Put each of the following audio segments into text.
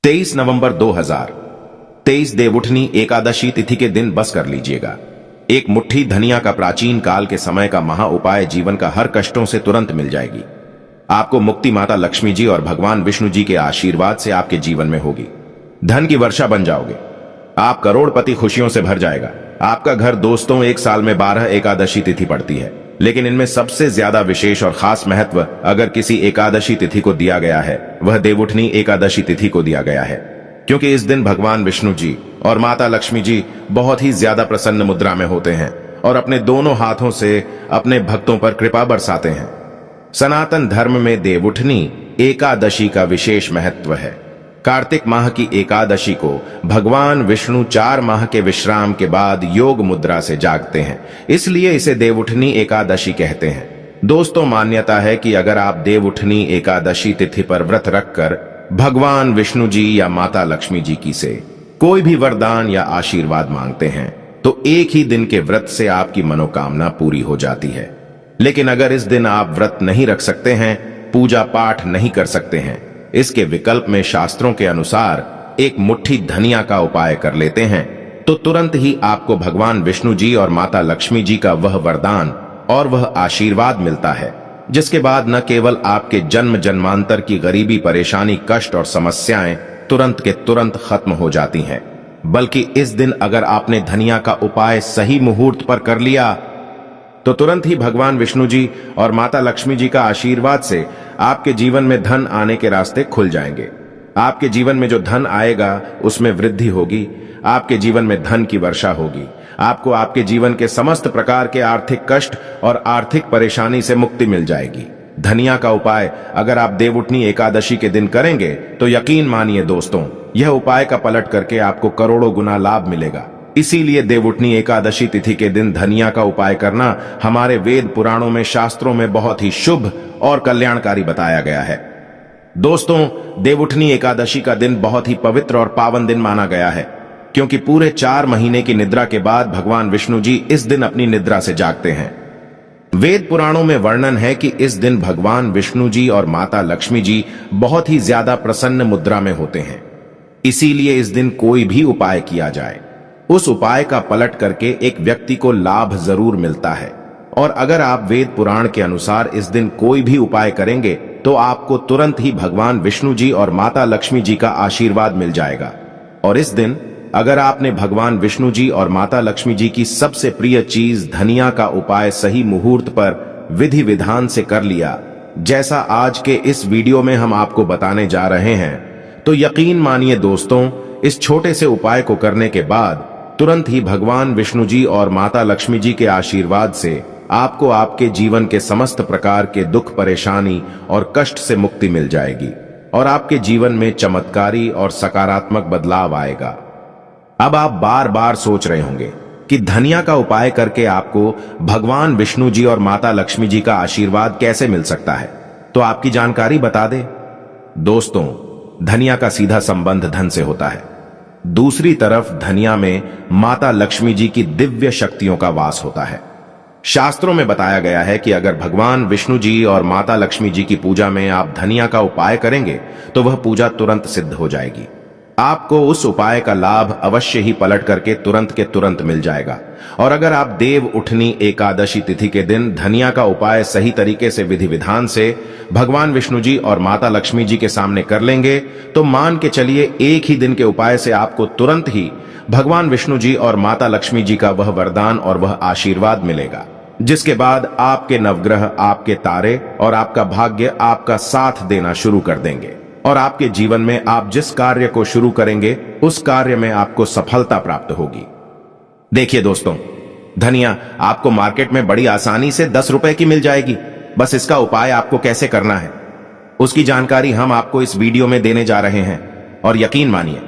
23 नवंबर 2023 देवउठनी एकादशी तिथि के दिन बस कर लीजिएगा। एक मुट्ठी धनिया का प्राचीन काल के समय का महा उपाय जीवन का हर कष्टों से तुरंत मिल जाएगी। आपको मुक्ति माता लक्ष्मी जी और भगवान विष्णु जी के आशीर्वाद से आपके जीवन में होगी। धन की वर्षा बन जाओगे। आप करोड़पति खुशियों से भर जाएगा। आपका घर दोस्तों एक साल में 12 एकादशी तिथि पड़ती है, लेकिन इनमें सबसे ज्यादा विशेष और खास महत्व अगर किसी एकादशी तिथि को दिया गया है, वह देवउठनी एकादशी तिथि को दिया गया है, क्योंकि इस दिन भगवान विष्णु जी और माता लक्ष्मी जी बहुत ही ज्यादा प्रसन्न मुद्रा में होते हैं और अपने दोनों हाथों से अपने भक्तों पर कृपा बरसाते हैं। सनातन धर्म में देवउठनी एकादशी का विशेष महत्व है। कार्तिक माह की एकादशी को भगवान विष्णु 4 माह के विश्राम के बाद योग मुद्रा से जागते हैं, इसलिए इसे देवउठनी एकादशी कहते हैं। दोस्तों, मान्यता है कि अगर आप देवउठनी एकादशी तिथि पर व्रत रखकर भगवान विष्णु जी या माता लक्ष्मी जी की से कोई भी वरदान या आशीर्वाद मांगते हैं तो एक ही दिन के व्रत से आपकी मनोकामना पूरी हो जाती है। लेकिन अगर इस दिन आप व्रत नहीं रख सकते हैं, पूजा पाठ नहीं कर सकते हैं, इसके विकल्प में शास्त्रों के अनुसार एक मुट्ठी धनिया का उपाय कर लेते हैं, तो तुरंत ही आपको भगवान विष्णु जी और माता लक्ष्मी जी का वह वरदान और वह आशीर्वाद मिलता है, जिसके बाद न केवल आपके जन्म जन्मांतर की गरीबी, परेशानी, कष्ट और समस्याएं तुरंत के तुरंत खत्म हो जाती हैं, बल्कि इस दिन अगर आपने धनिया का उपाय सही मुहूर्त पर कर लिया तो तुरंत ही भगवान विष्णु जी और माता लक्ष्मी जी का आशीर्वाद से आपके जीवन में धन आने के रास्ते खुल जाएंगे। आपके जीवन में जो धन आएगा उसमें वृद्धि होगी। आपके जीवन में धन की वर्षा होगी। आपको आपके जीवन के समस्त प्रकार के आर्थिक कष्ट और आर्थिक परेशानी से मुक्ति मिल जाएगी। धनिया का उपाय अगर आप देवउठनी एकादशी के दिन करेंगे तो यकीन मानिए दोस्तों, यह उपाय का पलट करके आपको करोड़ों गुना लाभ मिलेगा। इसीलिए देवउठनी एकादशी तिथि के दिन धनिया का उपाय करना हमारे वेद पुराणों में, शास्त्रों में बहुत ही शुभ और कल्याणकारी बताया गया है। दोस्तों, देवउठनी एकादशी का दिन बहुत ही पवित्र और पावन दिन माना गया है, क्योंकि पूरे 4 महीने की निद्रा के बाद भगवान विष्णु जी इस दिन अपनी निद्रा से जागते हैं। वेद पुराणों में वर्णन है कि इस दिन भगवान विष्णु जी और माता लक्ष्मी जी बहुत ही ज्यादा प्रसन्न मुद्रा में होते हैं। इसीलिए इस दिन कोई भी उपाय किया जाए, उस उपाय का पलट करके एक व्यक्ति को लाभ जरूर मिलता है। और अगर आप वेद पुराण के अनुसार इस दिन कोई भी उपाय करेंगे तो आपको तुरंत ही भगवान विष्णु जी और माता लक्ष्मी जी का आशीर्वाद मिल जाएगा। और इस दिन अगर आपने भगवान विष्णु जी और माता लक्ष्मी जी की सबसे प्रिय चीज धनिया का उपाय सही मुहूर्त पर विधि विधान से कर लिया, जैसा आज के इस वीडियो में हम आपको बताने जा रहे हैं, तो यकीन मानिए दोस्तों, इस छोटे से उपाय को करने के बाद तुरंत ही भगवान विष्णु जी और माता लक्ष्मी जी के आशीर्वाद से आपको आपके जीवन के समस्त प्रकार के दुख, परेशानी और कष्ट से मुक्ति मिल जाएगी और आपके जीवन में चमत्कारी और सकारात्मक बदलाव आएगा। अब आप बार बार सोच रहे होंगे कि धनिया का उपाय करके आपको भगवान विष्णु जी और माता लक्ष्मी जी का आशीर्वाद कैसे मिल सकता है, तो आपकी जानकारी बता दे। दोस्तों, धनिया का सीधा संबंध धन से होता है। दूसरी तरफ धनिया में माता लक्ष्मी जी की दिव्य शक्तियों का वास होता है। शास्त्रों में बताया गया है कि अगर भगवान विष्णु जी और माता लक्ष्मी जी की पूजा में आप धनिया का उपाय करेंगे तो वह पूजा तुरंत सिद्ध हो जाएगी। आपको उस उपाय का लाभ अवश्य ही पलट करके तुरंत के तुरंत मिल जाएगा। और अगर आप देवउठनी एकादशी तिथि के दिन धनिया का उपाय सही तरीके से, विधि विधान से भगवान विष्णु जी और माता लक्ष्मी जी के सामने कर लेंगे तो मान के चलिए एक ही दिन के उपाय से आपको तुरंत ही भगवान विष्णु जी और माता लक्ष्मी जी का वह वरदान और वह आशीर्वाद मिलेगा, जिसके बाद आपके नवग्रह, आपके तारे और आपका भाग्य आपका साथ देना शुरू कर देंगे और आपके जीवन में आप जिस कार्य को शुरू करेंगे उस कार्य में आपको सफलता प्राप्त होगी। देखिए दोस्तों, धनिया आपको मार्केट में बड़ी आसानी से 10 रुपए की मिल जाएगी। बस इसका उपाय आपको कैसे करना है उसकी जानकारी हम आपको इस वीडियो में देने जा रहे हैं। और यकीन मानिए,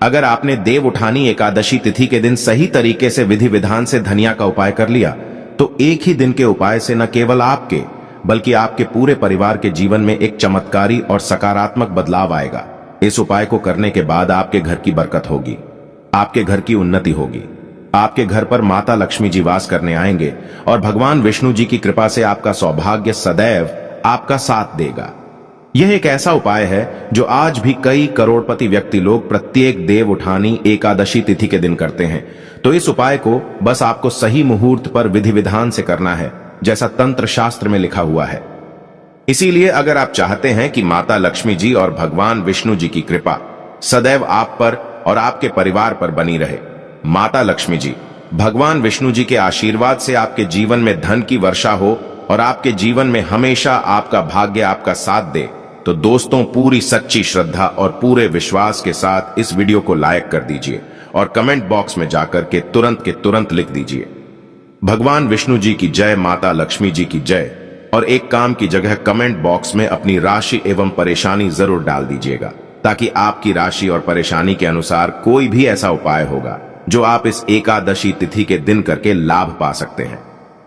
अगर आपने देवउठानी एकादशी तिथि के दिन सही तरीके से, विधि विधान से धनिया का उपाय कर लिया तो एक ही दिन के उपाय से न केवल आपके बल्कि आपके पूरे परिवार के जीवन में एक चमत्कारी और सकारात्मक बदलाव आएगा। इस उपाय को करने के बाद आपके घर की बरकत होगी, आपके घर की उन्नति होगी, आपके घर पर माता लक्ष्मी जी वास करने आएंगे और भगवान विष्णु जी की कृपा से आपका सौभाग्य सदैव आपका साथ देगा। यह एक ऐसा उपाय है जो आज भी कई करोड़पति व्यक्ति लोग प्रत्येक देव उठानी एकादशी तिथि के दिन करते हैं। तो इस उपाय को बस आपको सही मुहूर्त पर विधि विधान से करना है, जैसा तंत्र शास्त्र में लिखा हुआ है। इसीलिए अगर आप चाहते हैं कि माता लक्ष्मी जी और भगवान विष्णु जी की कृपा सदैव आप पर और आपके परिवार पर बनी रहे, माता लक्ष्मी जी भगवान विष्णु जी के आशीर्वाद से आपके जीवन में धन की वर्षा हो और आपके जीवन में हमेशा आपका भाग्य आपका साथ दे, तो दोस्तों पूरी सच्ची श्रद्धा और पूरे विश्वास के साथ इस वीडियो को लाइक कर दीजिए और कमेंट बॉक्स में जाकर के तुरंत लिख दीजिए भगवान विष्णु जी की जय, माता लक्ष्मी जी की जय। और एक काम की जगह कमेंट बॉक्स में अपनी राशि एवं परेशानी जरूर डाल दीजिएगा, ताकि आपकी राशि और परेशानी के अनुसार कोई भी ऐसा उपाय होगा जो आप इस एकादशी तिथि के दिन करके लाभ पा सकते हैं,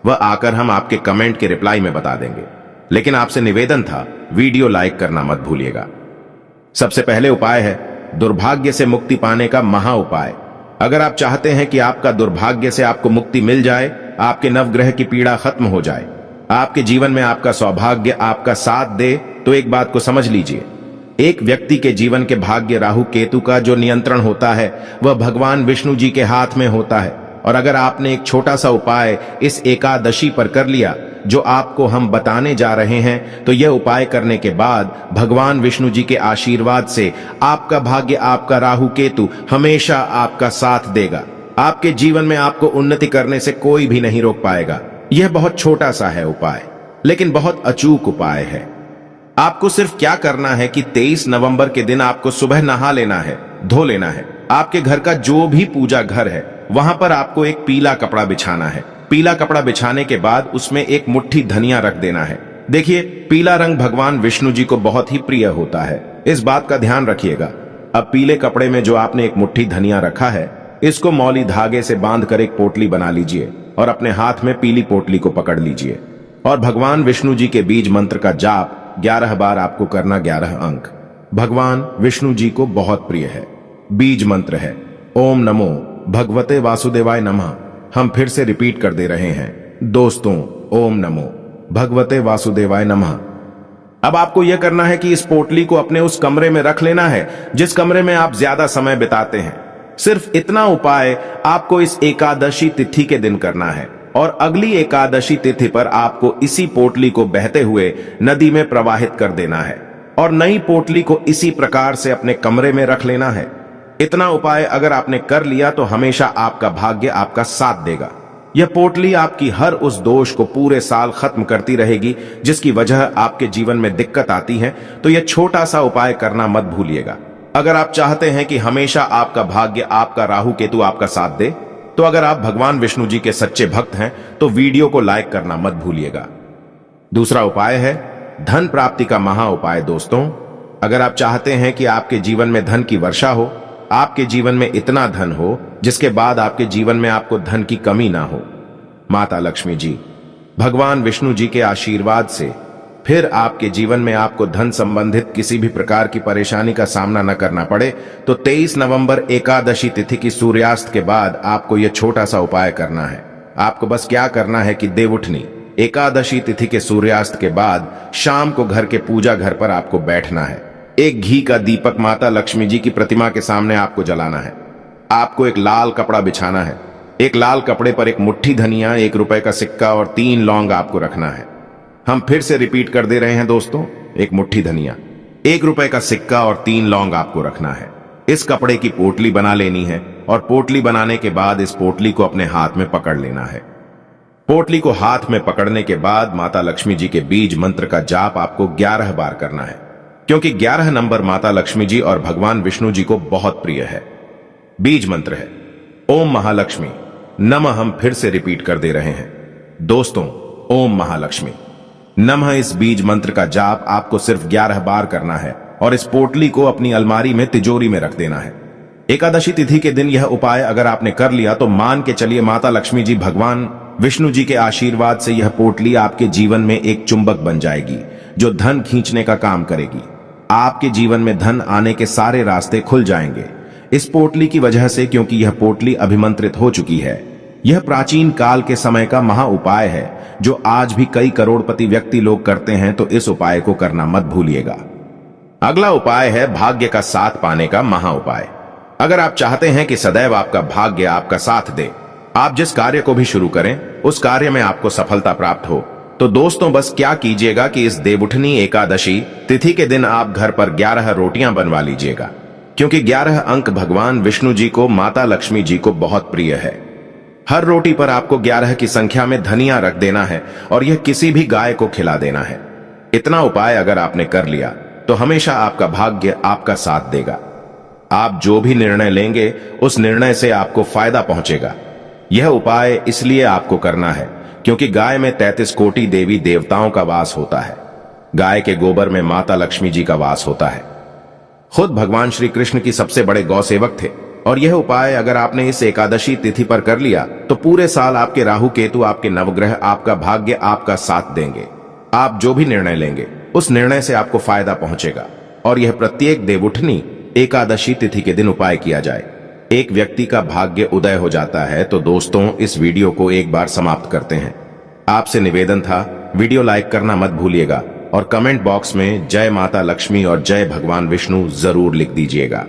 वह आकर हम आपके कमेंट के रिप्लाई में बता देंगे। लेकिन आपसे निवेदन था, वीडियो लाइक करना मत भूलिएगा। सबसे पहले उपाय है दुर्भाग्य से मुक्ति पाने का महा उपाय। अगर आप चाहते हैं कि आपका दुर्भाग्य से आपको मुक्ति मिल जाए, आपके नवग्रह की पीड़ा खत्म हो जाए, आपके जीवन में आपका सौभाग्य आपका साथ दे, तो एक बात को समझ लीजिए, एक व्यक्ति के जीवन के भाग्य राहु केतु का जो नियंत्रण होता है वह भगवान विष्णु जी के हाथ में होता है। और अगर आपने एक छोटा सा उपाय इस एकादशी पर कर लिया जो आपको हम बताने जा रहे हैं, तो यह उपाय करने के बाद भगवान विष्णु जी के आशीर्वाद से आपका भाग्य आपका राहु केतु हमेशा आपका साथ देगा। आपके जीवन में आपको उन्नति करने से कोई भी नहीं रोक पाएगा। यह बहुत छोटा सा है उपाय, लेकिन बहुत अचूक उपाय है। आपको सिर्फ क्या करना है कि 23 नवंबर के दिन आपको सुबह नहा लेना है, धो लेना है। आपके घर का जो भी पूजा घर है वहां पर आपको एक पीला कपड़ा बिछाना है। पीला कपड़ा बिछाने के बाद उसमें एक मुट्ठी धनिया रख देना है। देखिए, पीला रंग भगवान विष्णु जी को बहुत ही प्रिय होता है, इस बात का ध्यान रखिएगा। अब पीले कपड़े में जो आपने एक मुट्ठी धनिया रखा है, इसको मौली धागे से बांधकर एक पोटली बना लीजिए और अपने हाथ में पीली पोटली को पकड़ लीजिए और भगवान विष्णु जी के बीज मंत्र का जाप 11 बार आपको करना, 11 अंक। भगवान विष्णु जी को बहुत प्रिय है। बीज मंत्र है ओम नमो भगवते वासुदेवाय नमः। हम फिर से रिपीट कर दे रहे हैं दोस्तों, ओम नमो भगवते वासुदेवाय नमः। अब आपको यह करना है कि इस पोटली को अपने उस कमरे में रख लेना है जिस कमरे में आप ज्यादा समय बिताते हैं। सिर्फ इतना उपाय आपको इस एकादशी तिथि के दिन करना है और अगली एकादशी तिथि पर आपको इसी पोटली को बहते हुए नदी में प्रवाहित कर देना है और नई पोटली को इसी प्रकार से अपने कमरे में रख लेना है। इतना उपाय अगर आपने कर लिया तो हमेशा आपका भाग्य आपका साथ देगा। यह पोटली आपकी हर उस दोष को पूरे साल खत्म करती रहेगी जिसकी वजह आपके जीवन में दिक्कत आती है। तो यह छोटा सा उपाय करना मत भूलिएगा। अगर आप चाहते हैं कि हमेशा आपका भाग्य आपका राहु केतु आपका साथ दे, तो अगर आप भगवान विष्णु जी के सच्चे भक्त हैं तो वीडियो को लाइक करना मत भूलिएगा। दूसरा उपाय है धन प्राप्ति का महा उपाय। दोस्तों, अगर आप चाहते हैं कि आपके जीवन में धन की वर्षा हो, आपके जीवन में इतना धन हो जिसके बाद आपके जीवन में आपको धन की कमी ना हो, माता लक्ष्मी जी भगवान विष्णु जी के आशीर्वाद से फिर आपके जीवन में आपको धन संबंधित किसी भी प्रकार की परेशानी का सामना न करना पड़े, तो 23 नवंबर एकादशी तिथि की सूर्यास्त के बाद आपको यह छोटा सा उपाय करना है। आपको बस क्या करना है कि देवउठनी एकादशी तिथि के सूर्यास्त के बाद शाम को घर के पूजा घर पर आपको बैठना है। एक घी का दीपक माता लक्ष्मी जी की प्रतिमा के सामने आपको जलाना है। आपको एक लाल कपड़ा बिछाना है। एक लाल कपड़े पर एक मुट्ठी धनिया, 1 रुपए का सिक्का और 3 लौंग आपको रखना है। हम फिर से रिपीट कर दे रहे हैं दोस्तों, एक मुट्ठी धनिया, 1 रुपए का सिक्का और 3 लौंग आपको रखना है। इस कपड़े की पोटली बना लेनी है और पोटली बनाने के बाद इस पोटली को अपने हाथ में पकड़ लेना है। पोटली को हाथ में पकड़ने के बाद माता लक्ष्मी जी के बीज मंत्र का जाप आपको 11 बार करना है, क्योंकि 11 नंबर माता लक्ष्मी जी और भगवान विष्णु जी को बहुत प्रिय है। बीज मंत्र है ओम महालक्ष्मी नमः। हम फिर से रिपीट कर दे रहे हैं दोस्तों, ओम महालक्ष्मी नमः। इस बीज मंत्र का जाप आपको सिर्फ 11 बार करना है और इस पोटली को अपनी अलमारी में तिजोरी में रख देना है। एकादशी तिथि के दिन यह उपाय अगर आपने कर लिया तो मान के चलिए माता लक्ष्मी जी भगवान विष्णु जी के आशीर्वाद से यह पोटली आपके जीवन में एक चुंबक बन जाएगी जो धन खींचने का काम करेगी। आपके जीवन में धन आने के सारे रास्ते खुल जाएंगे इस पोटली की वजह से, क्योंकि यह पोटली अभिमंत्रित हो चुकी है। यह प्राचीन काल के समय का महा उपाय है जो आज भी कई करोड़पति व्यक्ति लोग करते हैं, तो इस उपाय को करना मत भूलिएगा। अगला उपाय है भाग्य का साथ पाने का महा उपाय। अगर आप चाहते हैं कि सदैव आपका भाग्य आपका साथ दे, आप जिस कार्य को भी शुरू करें उस कार्य में आपको सफलता प्राप्त हो, तो दोस्तों बस क्या कीजिएगा कि इस देवउठनी एकादशी तिथि के दिन आप घर पर 11 रोटियां बनवा लीजिएगा, क्योंकि 11 अंक भगवान विष्णु जी को, माता लक्ष्मी जी को बहुत प्रिय है। हर रोटी पर आपको 11 की संख्या में धनिया रख देना है और यह किसी भी गाय को खिला देना है। इतना उपाय अगर आपने कर लिया तो हमेशा आपका भाग्य आपका साथ देगा। आप जो भी निर्णय लेंगे उस निर्णय से आपको फायदा पहुंचेगा। यह उपाय इसलिए आपको करना है क्योंकि गाय में 33 कोटि देवी देवताओं का वास होता है। गाय के गोबर में माता लक्ष्मी जी का वास होता है। खुद भगवान श्री कृष्ण की सबसे बड़े गौ सेवक थे, और यह उपाय अगर आपने इस एकादशी तिथि पर कर लिया तो पूरे साल आपके राहु केतु, आपके नवग्रह, आपका भाग्य आपका साथ देंगे। आप जो भी निर्णय लेंगे उस निर्णय से आपको फायदा पहुंचेगा। और यह प्रत्येक देवउठनी एकादशी तिथि के दिन उपाय किया जाए, एक व्यक्ति का भाग्य उदय हो जाता है। तो दोस्तों इस वीडियो को एक बार समाप्त करते हैं। आपसे निवेदन था, वीडियो लाइक करना मत भूलिएगा और कमेंट बॉक्स में जय माता लक्ष्मी और जय भगवान विष्णु जरूर लिख दीजिएगा।